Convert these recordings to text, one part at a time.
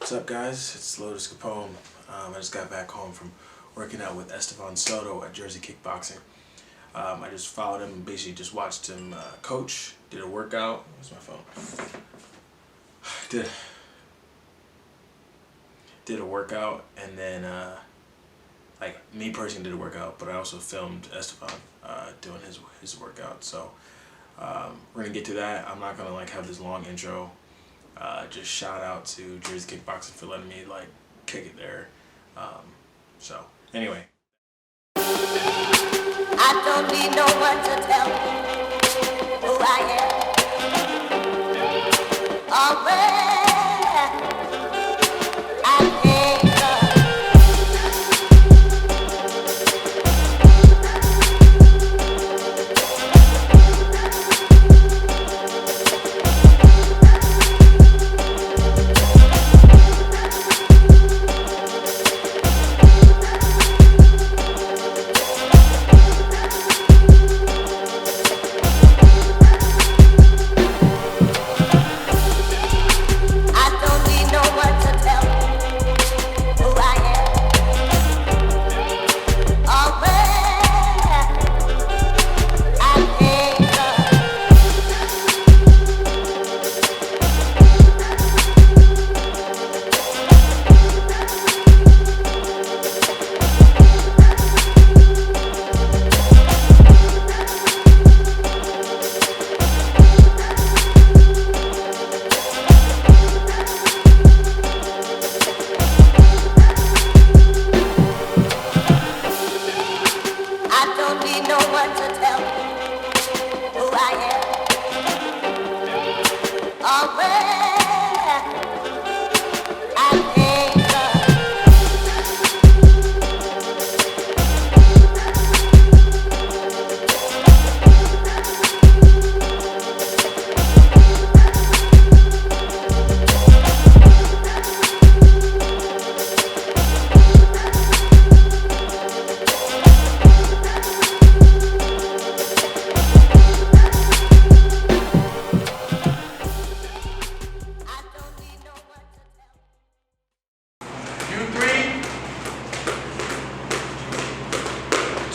What's up, guys? It's Lotus Capone. I just got back home from working out with Soto at Jersey Kickboxing. I just followed him and basically just watched him coach, did a workout. Where's my phone? Did a workout, and then like me personally did a workout, but I also filmed Esteban doing his workout. So we're gonna get to that. I'm not gonna like have this long intro. Just shout out to Jersey Kickboxing for letting me like kick it there. So anyway. I don't need no one to tell me who I am. Oh, well, I can't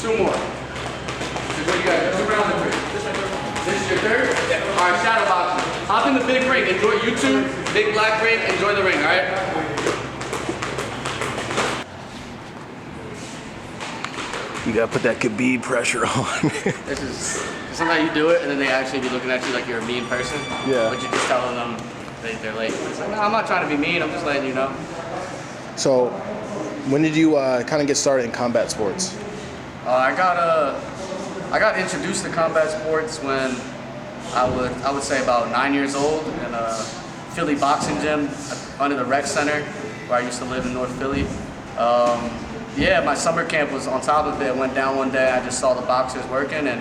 Two more. This is what you got. 2 rounds of 3. This is your third? Yeah. Alright, shadow boxing. Hop in the big ring. Enjoy YouTube. Big black ring. Enjoy the ring, alright? You gotta put that Khabib pressure on. This is sometimes you do it and then they actually be looking at you like you're a mean person. Yeah. But you're just telling them they're late. It's like, no, I'm not trying to be mean, I'm just letting you know. So, when did you kind of get started in combat sports? I got introduced to combat sports when I would say about 9 years old in a Philly boxing gym under the rec center where I used to live in North Philly. Yeah, my summer camp was on top of it. I went down one day, I just saw the boxers working, and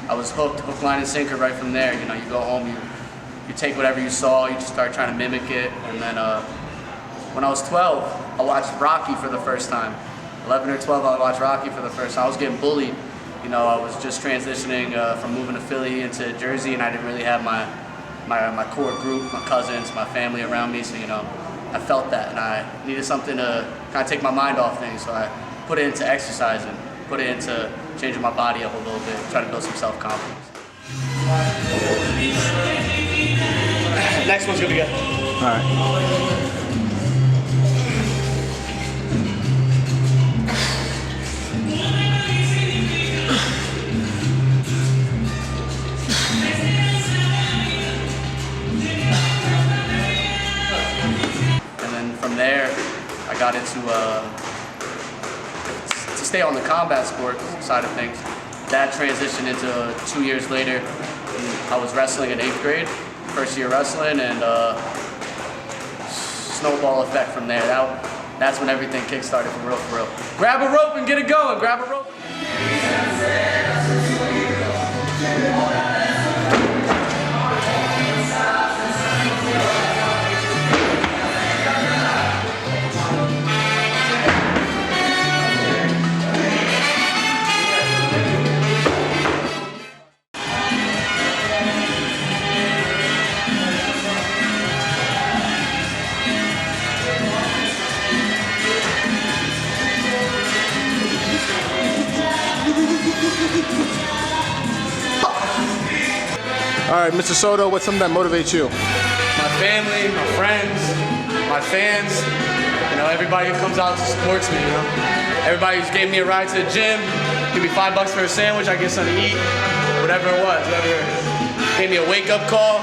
I was hooked, hook, line, and sinker right from there. You know, you go home, you take whatever you saw, you just start trying to mimic it, and then when I was 12, I watched Rocky for the first time. 11 or 12, I watched Rocky for the first time. I was getting bullied. You know, I was just transitioning from moving to Philly into Jersey, and I didn't really have my core group, my cousins, my family around me, so, you know, I felt that, and I needed something to kind of take my mind off things, so I put it into exercising, put it into changing my body up a little bit, trying to build some self-confidence. Next one's gonna be good. All right. There, I got into to stay on the combat sports side of things. That transitioned into 2 years later. I was wrestling in 8th grade, first year wrestling, and snowball effect from there. That's when everything kick-started for real, for real. Grab a rope and get it going. Grab a rope. right, Mr. Soto, what's something that motivates you? My family, my friends, my fans, you know, everybody who comes out and supports me, you know. Everybody who's gave me a ride to the gym, give me $5 for a sandwich, I get something to eat, whatever it was, whoever gave me a wake-up call,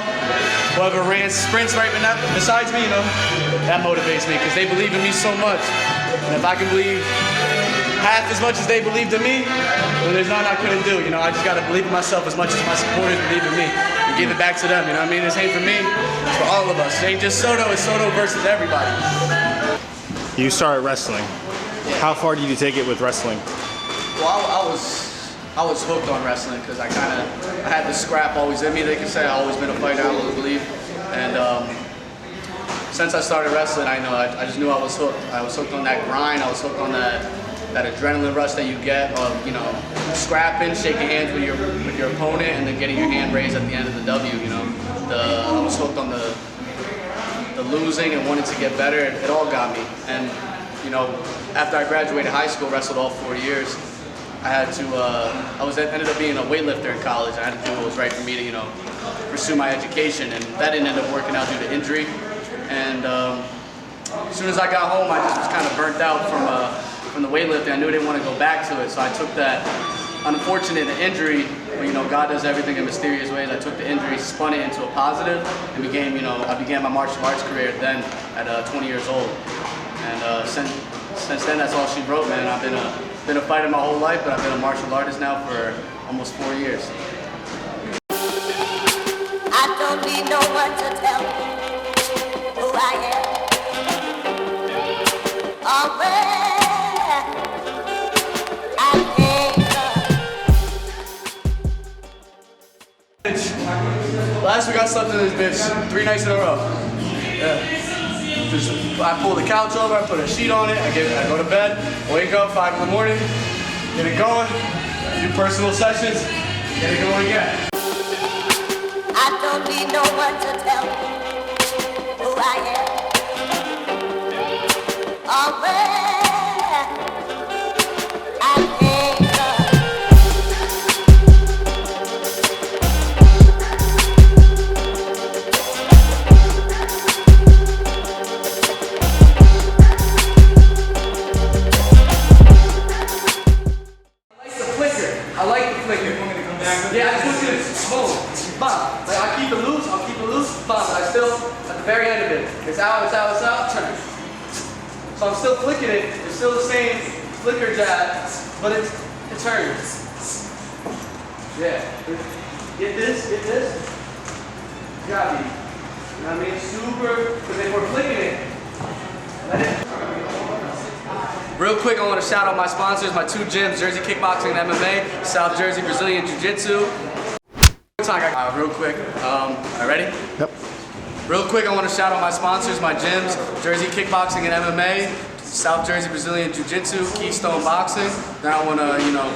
whoever ran sprints right besides me, you know, that motivates me because they believe in me so much. And if I can believe half as much as they believed in me, then there's nothing I couldn't do. You know, I just got to believe in myself as much as my supporters believe in me and give it back to them. You know what I mean? This ain't for me, it's for all of us. It ain't just Soto, it's Soto versus everybody. You started wrestling. How far did you take it with wrestling? Well, I was hooked on wrestling because I had the scrap always in me. They can say I've always been a fighter, I really believe. And since I started wrestling, I just knew I was hooked. I was hooked on that grind. I was hooked on that adrenaline rush that you get of, you know, scrapping, shaking hands with your opponent, and then getting your hand raised at the end of the W. You know, I was hooked on the losing and wanting to get better. It all got me. And you know, after I graduated high school, wrestled all 4 years. I had to. Ended up being a weightlifter in college. I had to do what was right for me to, you know, pursue my education, and that didn't end up working out due to injury. And as soon as I got home, I just was kind of burnt out from the weightlifting. I knew I didn't want to go back to it, so I took that unfortunate injury. But, you know, God does everything in mysterious ways. I took the injury, spun it into a positive, and became, you know, I began my martial arts career then at 20 years old. And since then, that's all she wrote, man. I've been a fighter my whole life, but I've been a martial artist now for almost 4 years. I don't need no one to tell me who I am. Oh, where I came. Last week I slept in this bitch 3 nights in a row. Yeah. I pull the couch over, I put a sheet on it, I go to bed, wake up 5 in the morning, get it going, do personal sessions, get it going again. I don't need no one to tell me who I am. Oh, where I came from. I like the flicker. Yeah, I just want you to boom, bop. Like I'll keep it loose, bop. But I still, at the very end of it, it's out, turn. So I'm still flicking it. It's still the same flicker jab, but it turns. Yeah. Get this. Got me. You know what I mean? Super, because if we're flicking it, let it. Real quick, I want to shout out my sponsors, my 2 gyms, Jersey Kickboxing and MMA, South Jersey Brazilian Jiu-Jitsu. Real quick, ready? Yep. Real quick, I want to shout out my sponsors, my gyms, Jersey Kickboxing and MMA, South Jersey Brazilian Jiu-Jitsu, Keystone Boxing. Then I want to, you know,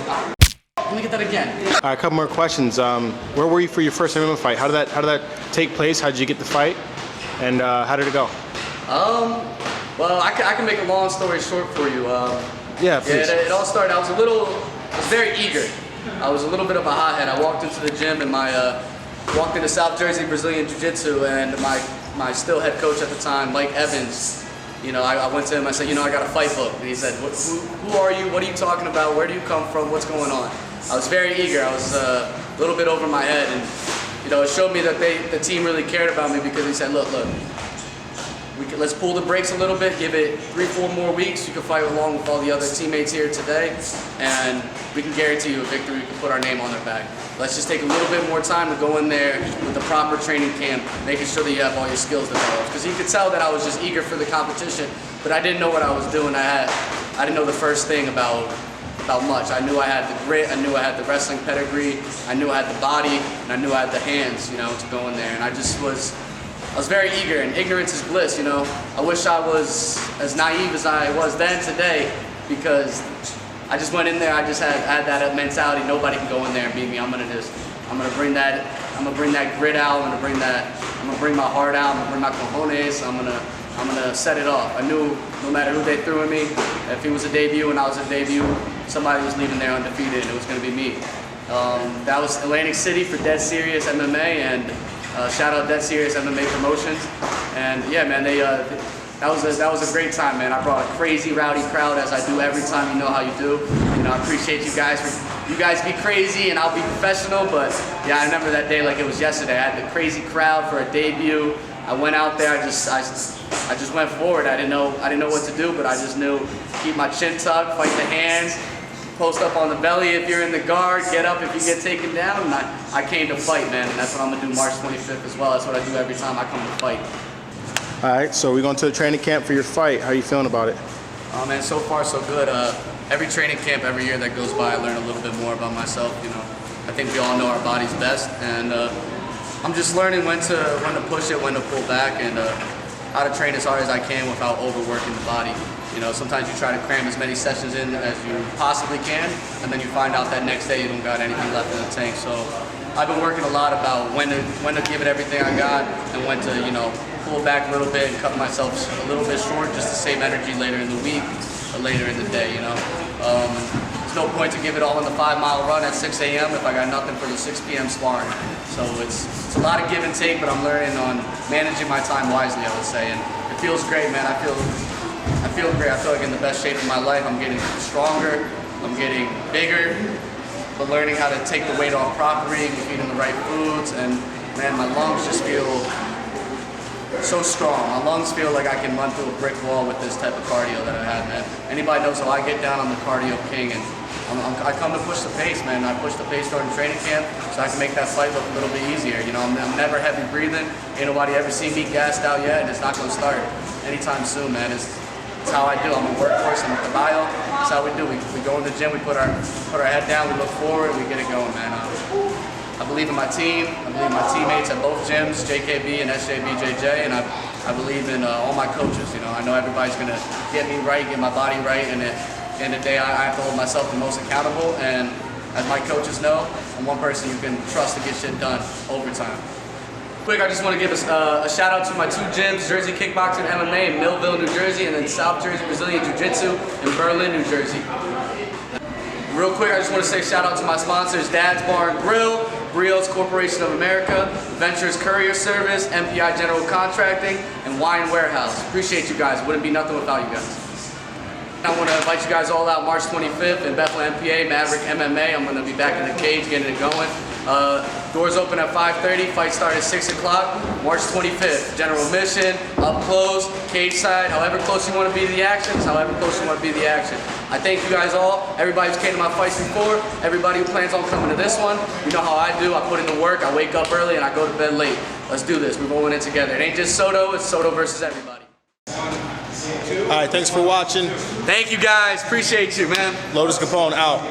let me get that again. All right, a couple more questions. Where were you for your first MMA fight? How did that take place? How did you get the fight? And how did it go? Well, I can make a long story short for you. Yeah, please. Yeah, it all started, I was very eager. I was a little bit of a hothead. I walked into the gym and walked into South Jersey Brazilian Jiu-Jitsu, and my still head coach at the time, Mike Evans, you know, I went to him, I said, you know, I got a fight book. And he said, who are you? What are you talking about? Where do you come from? What's going on? I was very eager. I was a little bit over my head, and you know, it showed me that the team really cared about me, because he said, look, let's pull the brakes a little bit, give it 3-4 more weeks. You can fight along with all the other teammates here today, and we can guarantee you a victory. We can put our name on their back. Let's just take a little bit more time to go in there with the proper training camp, making sure that you have all your skills developed. Because he could tell that I was just eager for the competition, but I didn't know what I was doing. I didn't know the first thing about much. I knew I had the grit, I knew I had the wrestling pedigree, I knew I had the body, and I knew I had the hands, you know, to go in there. And I was very eager, and ignorance is bliss, you know. I wish I was as naive as I was then today, because I just went in there, I just had that mentality, nobody can go in there and beat me. I'm gonna bring that grit out, I'm gonna bring my heart out, I'm gonna bring my cojones, I'm gonna set it off. I knew no matter who they threw at me, if it was a debut and I was a debut, somebody was leaving there undefeated, and it was gonna be me. That was Atlantic City for Dead Serious MMA, and shout out Dead Serious MMA Promotions. And yeah, man, that was a great time, man. I brought a crazy rowdy crowd, as I do every time. You know how you do. You know, I appreciate you guys be crazy and I'll be professional. But yeah, I remember that day like it was yesterday. I had the crazy crowd for a debut. I went out there. I just went forward. I didn't know what to do, but I just knew keep my chin tucked, fight the hands, post up on the belly if you're in the guard, get up if you get taken down. And I came to fight, man. And that's what I'm gonna do March 25th as well. That's what I do every time I come to fight. All right, so we're going to the training camp for your fight. How are you feeling about it? Oh man, so far so good. Every training camp, every year that goes by, I learn a little bit more about myself. You know, I think we all know our bodies best, and I'm just learning when to push it, when to pull back, and how to train as hard as I can without overworking the body. You know, sometimes you try to cram as many sessions in as you possibly can, and then you find out that next day you don't got anything left in the tank. So I've been working a lot about when to give it everything I got, and when to, you know, pull back a little bit and cut myself a little bit short just to save energy later in the week or later in the day, you know. There's no point to give it all in the 5-mile run at 6 a.m. if I got nothing for the 6 p.m. sparring. So it's a lot of give and take, but I'm learning on managing my time wisely, I would say. And it feels great, man. I feel great. I feel like in the best shape of my life. I'm getting stronger, I'm getting bigger, but learning how to take the weight off properly, eating the right foods, and man, my lungs just feel so strong. My lungs feel like I can run through a brick wall with this type of cardio that I have, man. Anybody knows how I get down, I'm the cardio king, and I come to push the pace, man. I push the pace during training camp so I can make that fight look a little bit easier. You know, I'm never heavy breathing. Ain't nobody ever seen me gassed out yet, and it's not going to start anytime soon, man. It's how I do. I'm a workhorse. I'm a caballo. That's how we do. We go in the gym, we put our head down, we look forward, we get it going, man. I believe in my team. I believe in my teammates at both gyms, JKB and SJBJJ, and I believe in all my coaches. You know, I know everybody's gonna get me right, get my body right, and at the end of the day, I have to hold myself the most accountable. And as my coaches know, I'm one person you can trust to get shit done overtime. Quick, I just want to give a shout out to my 2 gyms, Jersey Kickboxing MMA in Millville, New Jersey, and then South Jersey Brazilian Jiu-Jitsu in Berlin, New Jersey. Real quick, I just want to say shout out to my sponsors, Dad's Bar and Grill, Brios Corporation of America, Ventures Courier Service, MPI General Contracting, and Wine Warehouse. Appreciate you guys. Wouldn't be nothing without you guys. I want to invite you guys all out March 25th in Bethlehem, PA, Maverick MMA. I'm going to be back in the cage, getting it going. Doors open at 5:30, fight start at 6 o'clock. March 25th, general admission, up close, cage side, however close you want to be to the action, however close you want to be to the action. I thank you guys all, everybody who's came to my fights before, everybody who plans on coming to this one. You know how I do, I put in the work, I wake up early and I go to bed late. Let's do this, we're going in together. It ain't just Soto, it's Soto versus everybody. All right, thanks for watching. Thank you guys, appreciate you, man. Lotus Capone out.